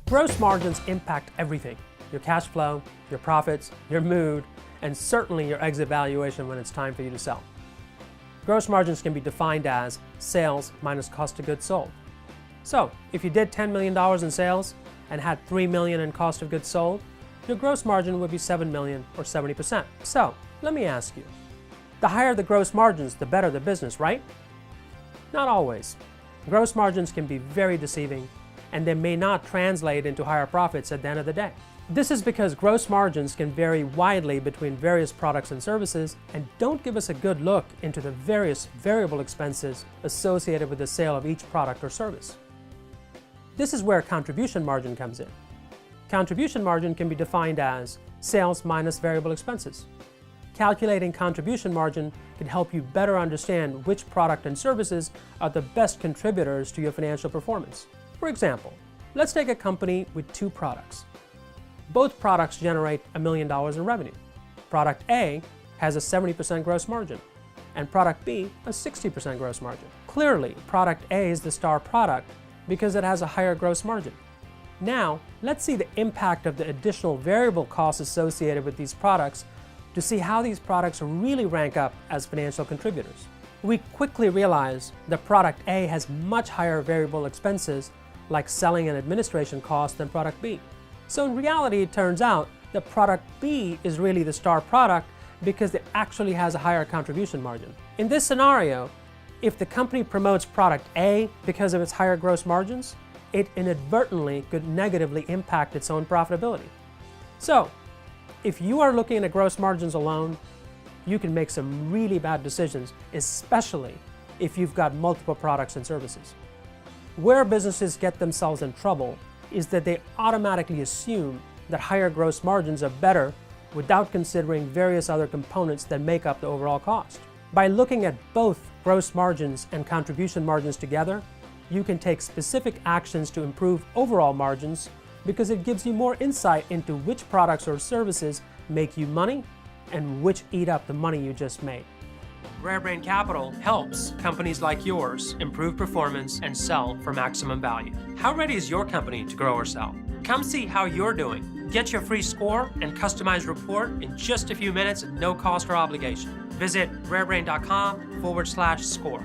Gross margins impact everything: your cash flow, your profits, your mood, and certainly your exit valuation when it's time for you to sell. Gross margins can be defined as sales minus cost of goods sold. So, if you did $10 million in sales and had $3 million in cost of goods sold, your gross margin would be $7 million or 70%. So, let me ask you, the higher the gross margins, the better the business, right? Not always. Gross margins can be very deceiving, and they may not translate into higher profits at the end of the day. This is because gross margins can vary widely between various products and services and don't give us a good look into the various variable expenses associated with the sale of each product or service. This is where contribution margin comes in. Contribution margin can be defined as sales minus variable expenses. Calculating contribution margin can help you better understand which product and services are the best contributors to your financial performance. For example, let's take a company with two products. Both products generate $1 million in revenue. Product A has a 70% gross margin, and product B a 60% gross margin. Clearly, product A is the star product because it has a higher gross margin. Now, let's see the impact of the additional variable costs associated with these products to see how these products really rank up as financial contributors. We quickly realize that product A has much higher variable expenses like selling and administration costs than product B. So in reality, it turns out that product B is really the star product because it actually has a higher contribution margin. In this scenario, if the company promotes product A because of its higher gross margins, it inadvertently could negatively impact its own profitability. So, if you are looking at gross margins alone, you can make some really bad decisions, especially if you've got multiple products and services. Where businesses get themselves in trouble is that they automatically assume that higher gross margins are better without considering various other components that make up the overall cost. By looking at both gross margins and contribution margins together, you can take specific actions to improve overall margins because it gives you more insight into which products or services make you money and which eat up the money you just made. Rare Brain Capital helps companies like yours improve performance and sell for maximum value. How ready is your company to grow or sell? Come see how you're doing. Get your free score and customized report in just a few minutes at no cost or obligation. Visit rarebrain.com/score.